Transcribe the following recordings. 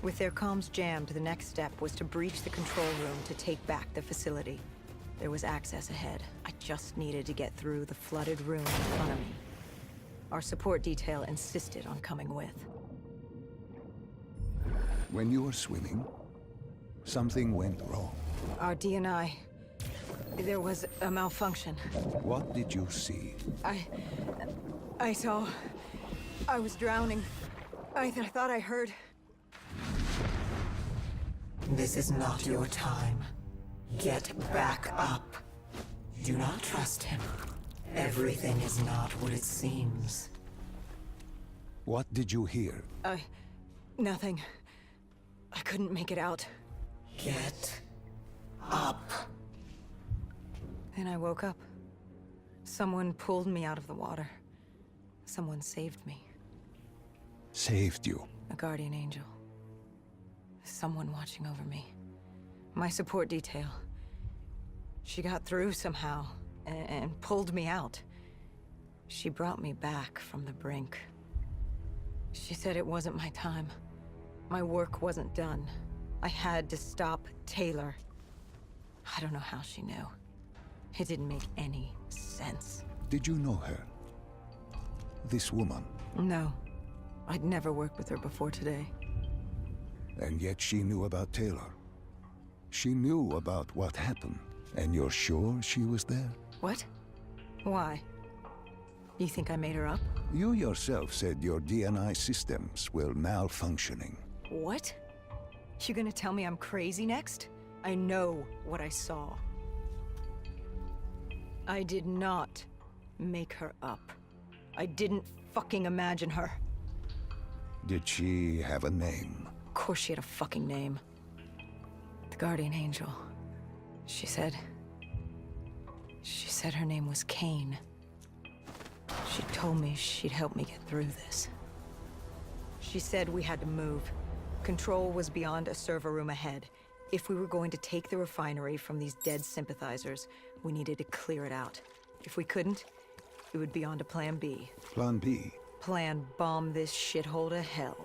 With their comms jammed, the next step was to breach the control room to take back the facility. There was access ahead. I just needed to get through the flooded room in front of me. Our support detail insisted on coming with. When you were swimming, something went wrong. Our DNI... There was a malfunction. What did you see? I saw... I was drowning. I thought I heard... This is not your time. Get back up. Do not trust him. Everything is not what it seems. What did you hear? Nothing. I couldn't make it out. Get up. Then I woke up. Someone pulled me out of the water. Someone saved me. Saved you? A guardian angel. Someone watching over me. My support detail. She got through somehow, and pulled me out. She brought me back from the brink. She said it wasn't my time. My work wasn't done. I had to stop Taylor. I don't know how she knew. It didn't make any sense. Did you know her? This woman? No. I'd never worked with her before today. And yet she knew about Taylor. She knew about what happened. And you're sure she was there? What? Why? You think I made her up? You yourself said your DNI systems were malfunctioning. What? You gonna tell me I'm crazy next? I know what I saw. I did not make her up. I didn't fucking imagine her. Did she have a name? Of course she had a fucking name. The Guardian Angel. She said her name was Kane. She told me she'd help me get through this. She said we had to move. Control was beyond a server room ahead. If we were going to take the refinery from these dead sympathizers, we needed to clear it out. If we couldn't, it would be on to Plan B. Plan B? Plan bomb this shithole to hell.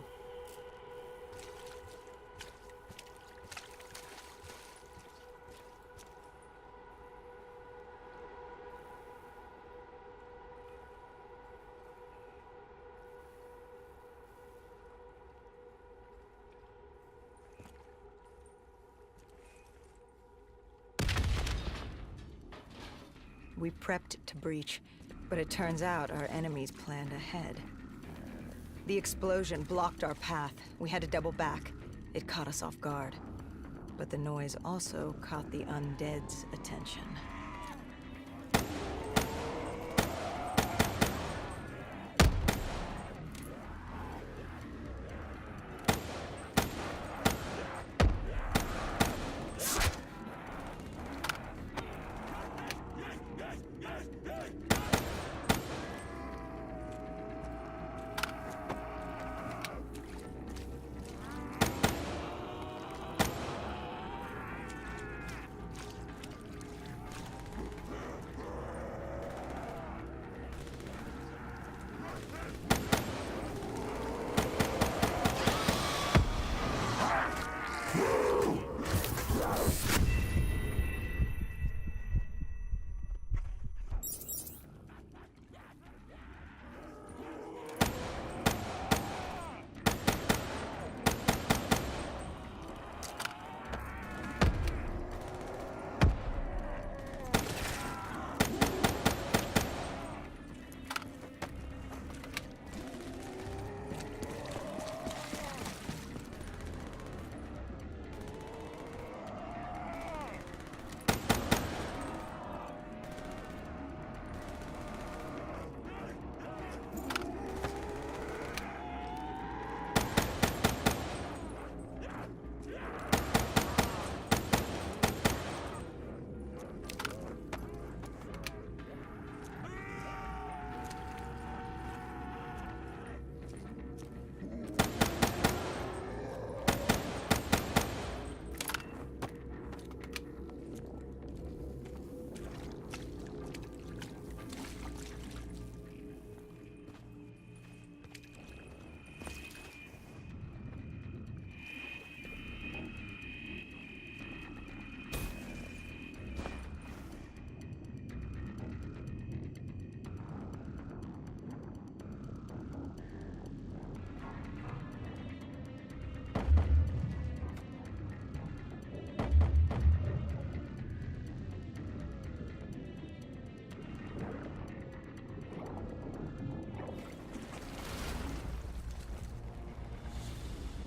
We prepped to breach, but it turns out our enemies planned ahead. The explosion blocked our path. We had to double back. It caught us off guard. But the noise also caught the undead's attention.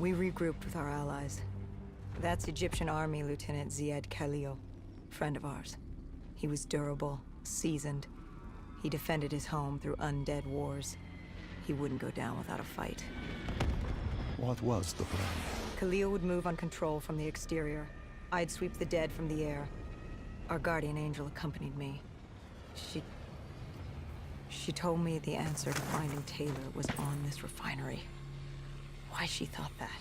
We regrouped with our allies. That's Egyptian Army Lieutenant Ziad Khalil, friend of ours. He was durable, seasoned. He defended his home through undead wars. He wouldn't go down without a fight. What was the plan? Khalil would move on control from the exterior. I'd sweep the dead from the air. Our guardian angel accompanied me. She told me the answer to finding Taylor was on this refinery. Why she thought that?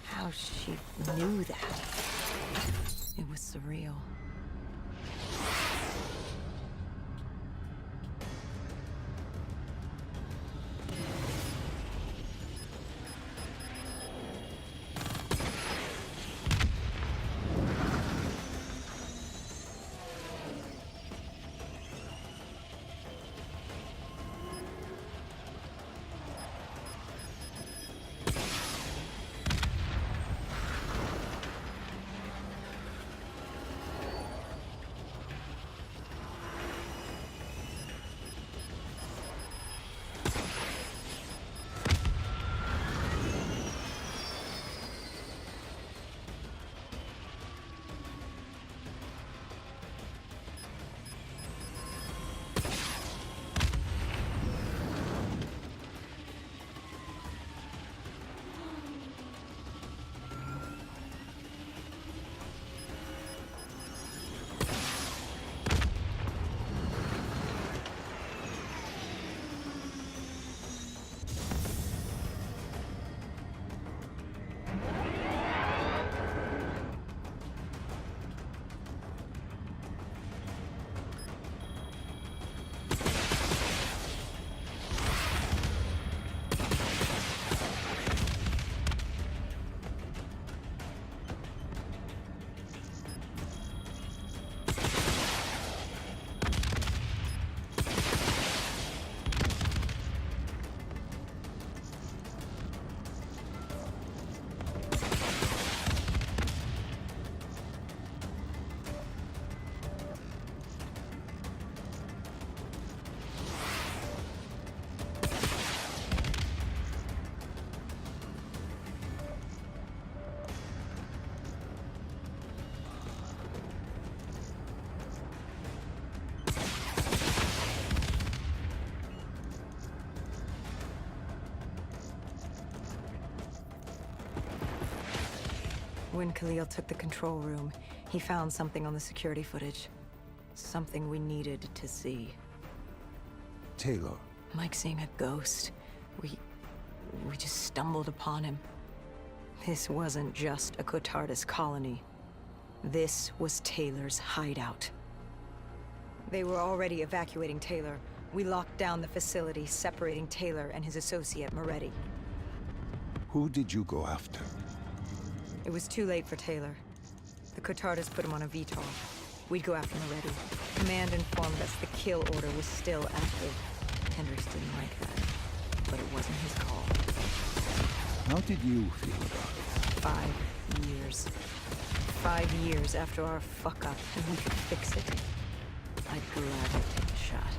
How she knew that? It was surreal. When Khalil took the control room, he found something on the security footage. Something we needed to see. Taylor. Like seeing a ghost. We just stumbled upon him. This wasn't just a Cotardis colony. This was Taylor's hideout. They were already evacuating Taylor. We locked down the facility, separating Taylor and his associate, Moretti. Who did you go after? It was too late for Taylor. The Cotardis put him on a VTOL. We'd go after Moretti. Command informed us the kill order was still active. Hendricks didn't like that, but it wasn't his call. How did you feel about it? 5 years. 5 years after our fuck-up, and we could fix it. I'd gladly take a shot.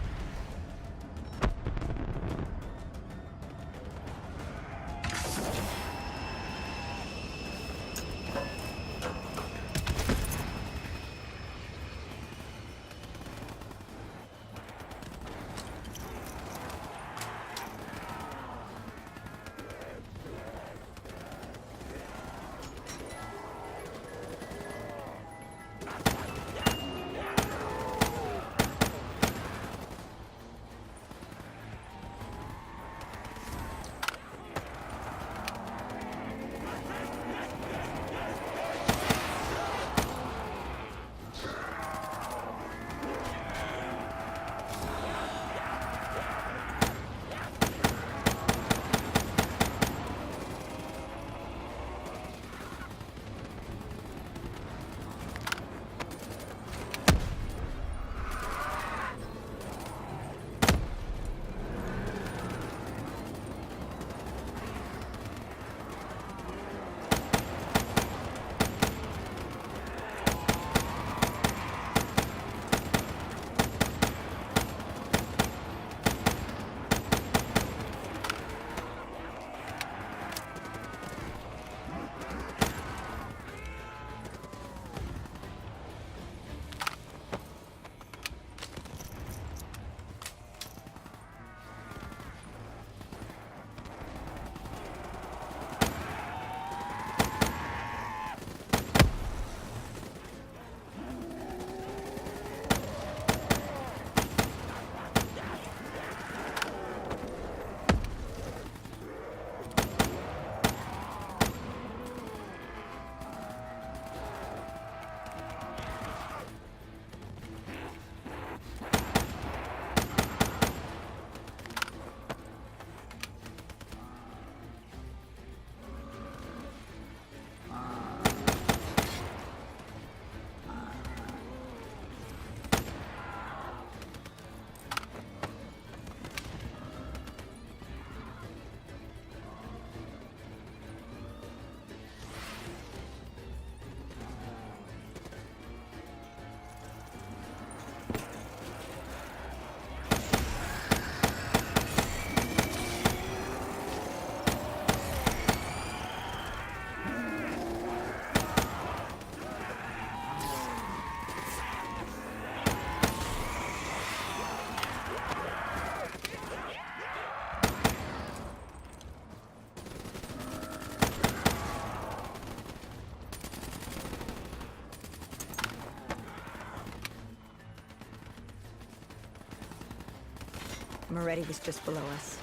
Moretti was just below us.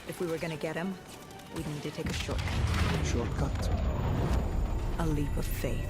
If we were gonna get him, we'd need to take a shortcut. Shortcut? A leap of faith.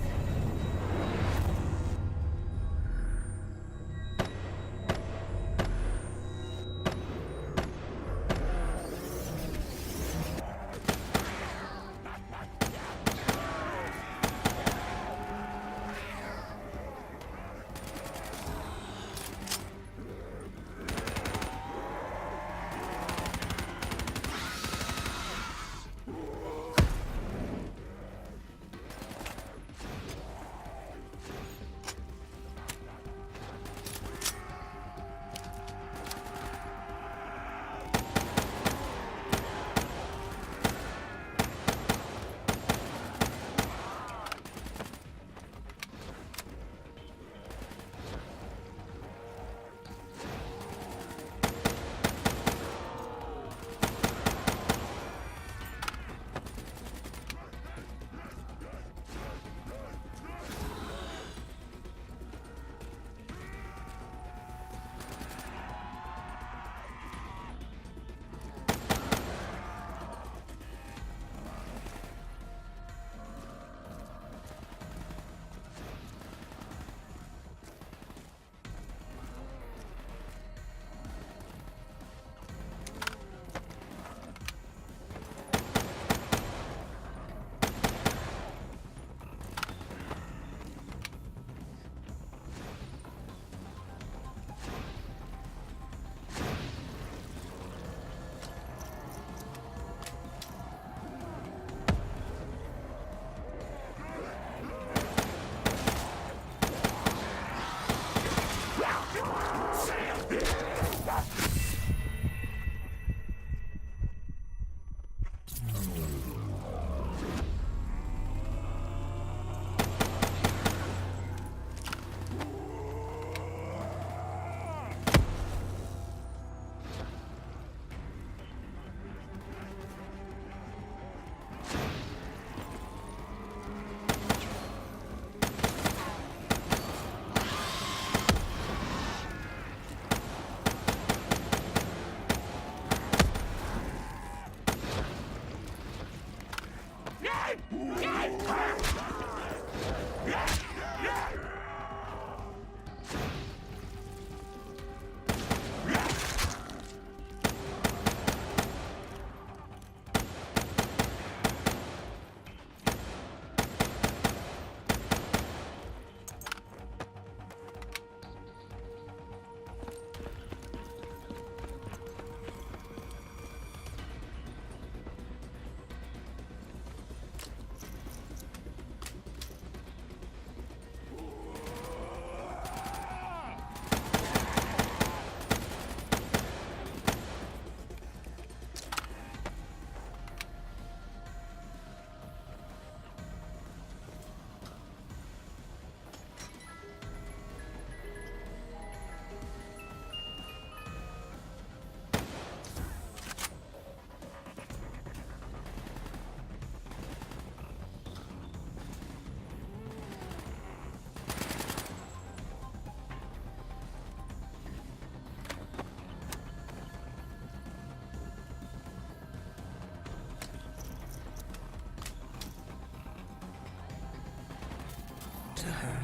To her.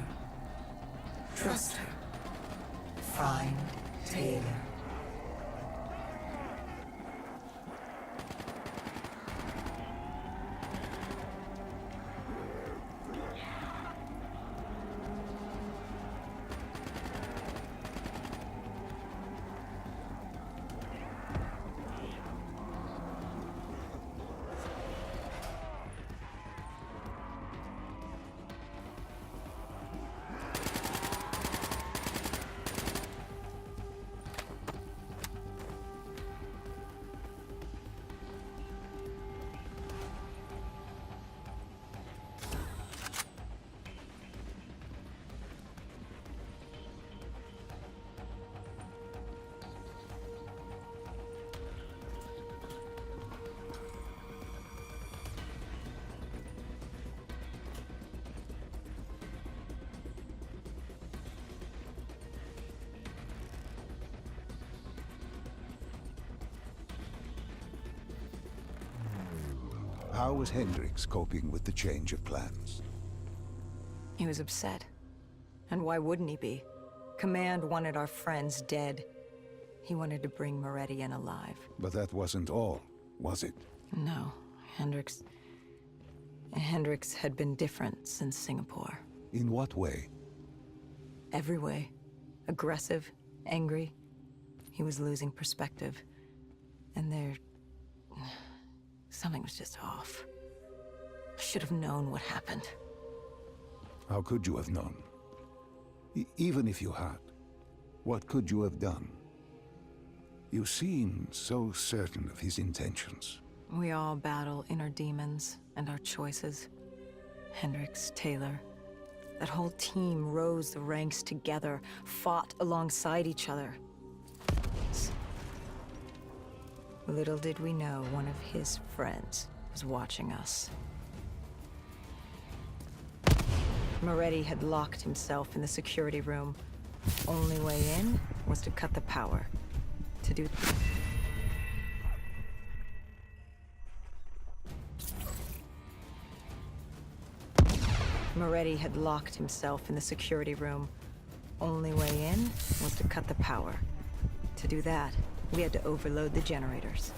Trust her. Find Taylor. How was Hendricks coping with the change of plans? He was upset. And why wouldn't he be? Command wanted our friends dead. He wanted to bring Moretti in alive. But that wasn't all, was it? No, Hendricks had been different since Singapore. In what way? Every way. Aggressive, angry. He was losing perspective. And something was just off. I should have known what happened. How could you have known? Even if you had, what could you have done? You seem so certain of his intentions. We all battle inner demons and our choices. Hendricks, Taylor. That whole team rose the ranks together, fought alongside each other. Little did we know one of his friends was watching us. Moretti had locked himself in the security room. Only way in was to cut the power. To do... Moretti had locked himself in the security room. Only way in was to cut the power. To do that, we had to overload the generators.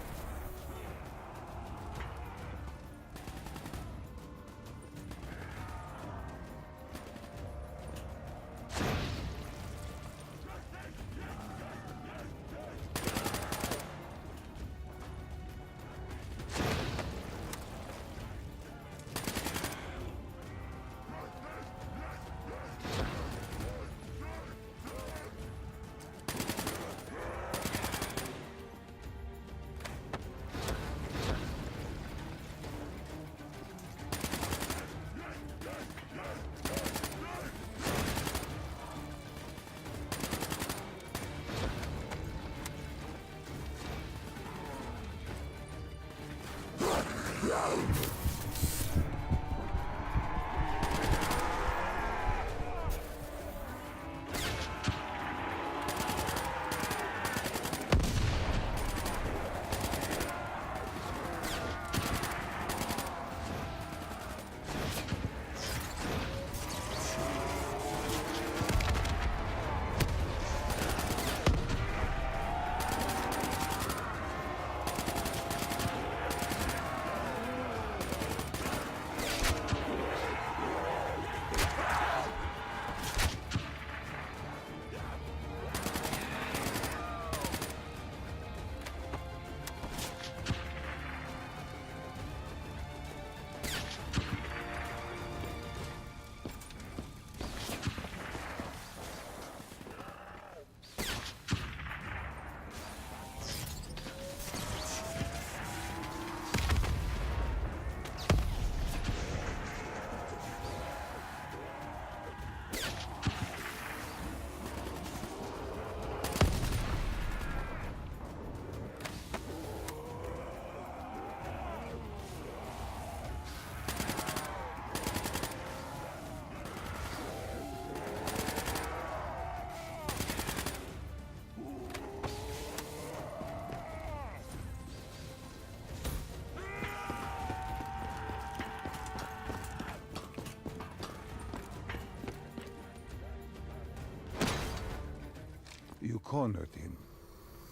You cornered him.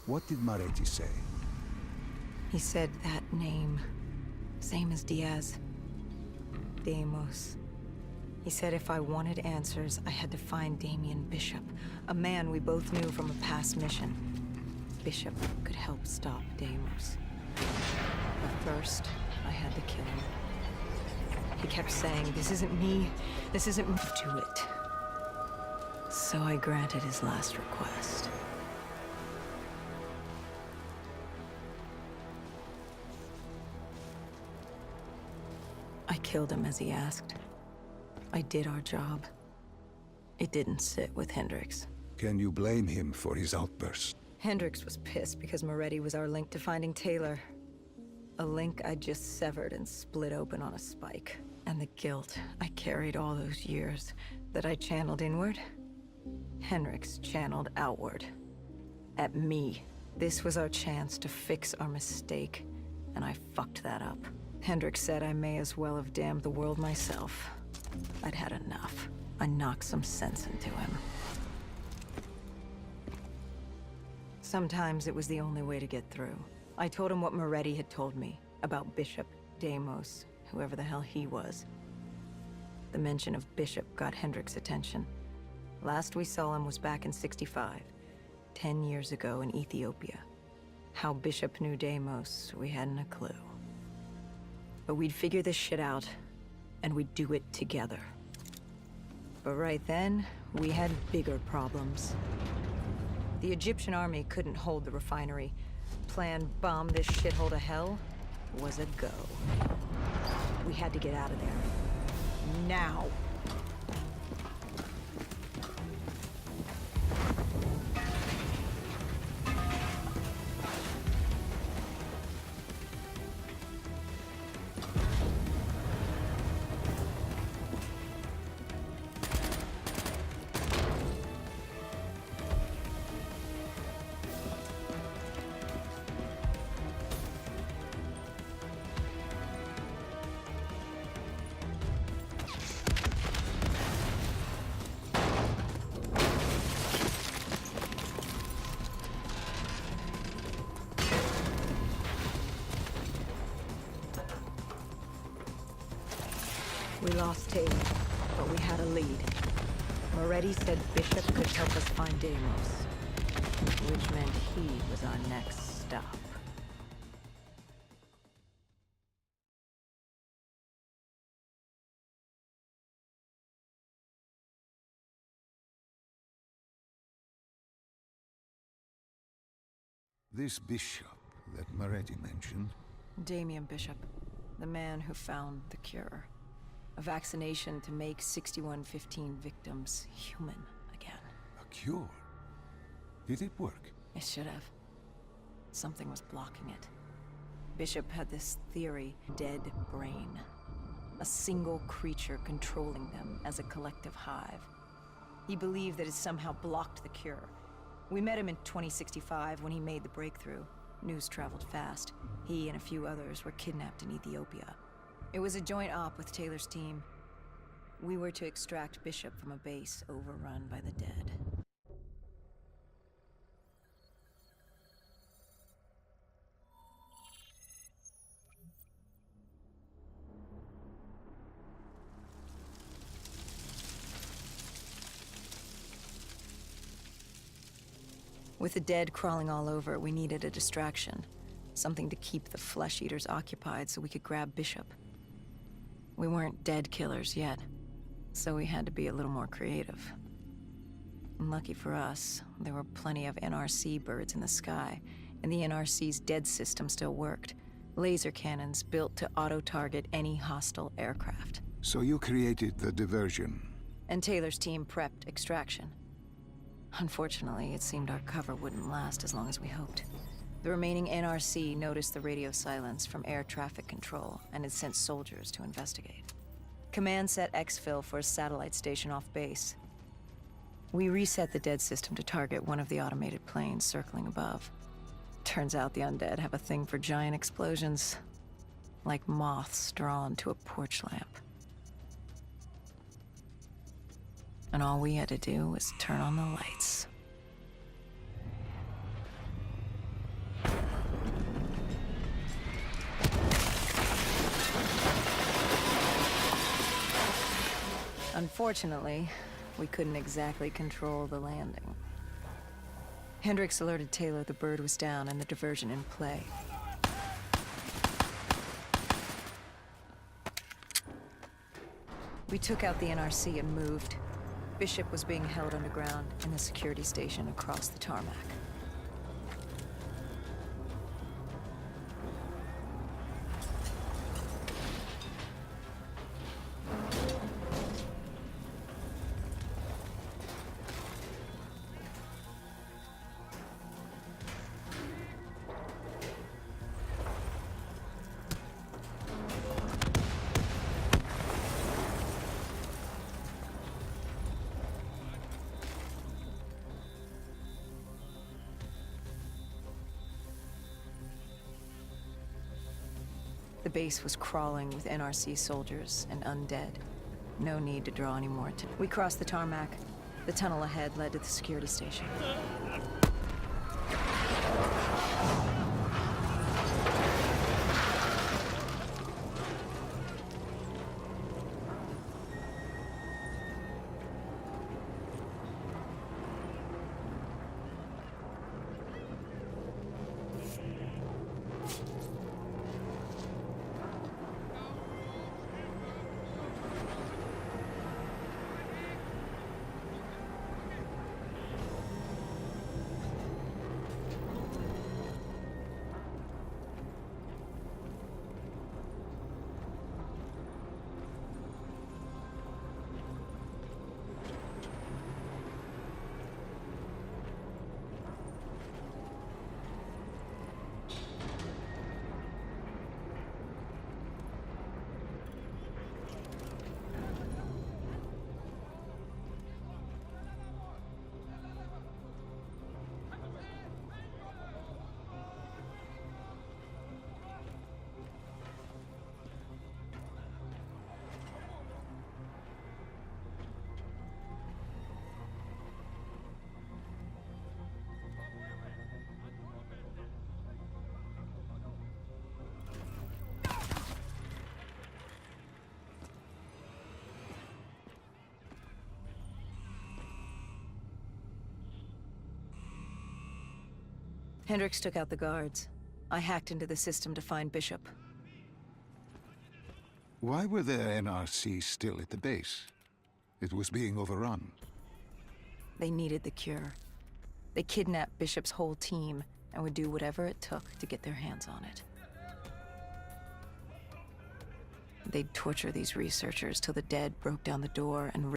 What did Moretti say? He said that name. Same as Diaz. Deimos. He said if I wanted answers, I had to find Damien Bishop, a man we both knew from a past mission. Bishop could help stop Deimos. But first, I had to kill him. He kept saying, "This isn't me. This isn't me." To it. So I granted his last request. I killed him as he asked. I did our job. It didn't sit with Hendricks. Can you blame him for his outburst? Hendricks was pissed because Moretti was our link to finding Taylor. A link I just severed and split open on a spike. And the guilt I carried all those years that I channeled inward, Hendricks channeled outward. At me. This was our chance to fix our mistake, and I fucked that up. Hendricks said I may as well have damned the world myself. I'd had enough. I knocked some sense into him. Sometimes it was the only way to get through. I told him what Moretti had told me about Bishop, Deimos, whoever the hell he was. The mention of Bishop got Hendricks' attention. Last we saw him was back in '65, 10 years ago in Ethiopia. How Bishop knew Deimos, we hadn't a clue. But we'd figure this shit out, and we'd do it together. But right then, we had bigger problems. The Egyptian army couldn't hold the refinery. Plan bomb this shithole to hell was a go. We had to get out of there. Now! We lost Taylor, but we had a lead. Moretti said Bishop could help us find Deimos, which meant he was our next stop. This bishop that Moretti mentioned, Damien Bishop, the man who found the cure. A vaccination to make 6115 victims human again. a cure. Did it work? It should have. Something was blocking it. Bishop had this theory, dead brain. A single creature controlling them as a collective hive. He believed that it somehow blocked the cure. We met him in 2065 when he made the breakthrough. News traveled fast. He and a few others were kidnapped in Ethiopia. It was a joint op with Taylor's team. We were to extract Bishop from a base overrun by the dead. With the dead crawling all over, we needed a distraction. Something to keep the flesh eaters occupied so we could grab Bishop. We weren't dead killers yet, so we had to be a little more creative. And lucky for us, there were plenty of NRC birds in the sky, and the NRC's dead system still worked. Laser cannons built to auto-target any hostile aircraft. So you created the diversion. And Taylor's team prepped extraction. Unfortunately, it seemed our cover wouldn't last as long as we hoped. The remaining NRC noticed the radio silence from air traffic control and had sent soldiers to investigate. Command set exfil for a satellite station off base. We reset the dead system to target one of the automated planes circling above. Turns out the undead have a thing for giant explosions, like moths drawn to a porch lamp. And all we had to do was turn on the lights. Unfortunately, we couldn't exactly control the landing. Hendricks alerted Taylor the bird was down and the diversion in play. We took out the NRC and moved. Bishop was being held underground in the security station across the tarmac. The base was crawling with NRC soldiers and undead. No need to draw any more attention. We crossed the tarmac. The tunnel ahead led to the security station. Hendricks took out the guards. I hacked into the system to find Bishop. Why were the NRC still at the base? It was being overrun. They needed the cure. They kidnapped Bishop's whole team and would do whatever it took to get their hands on it. They'd torture these researchers till the dead broke down the door and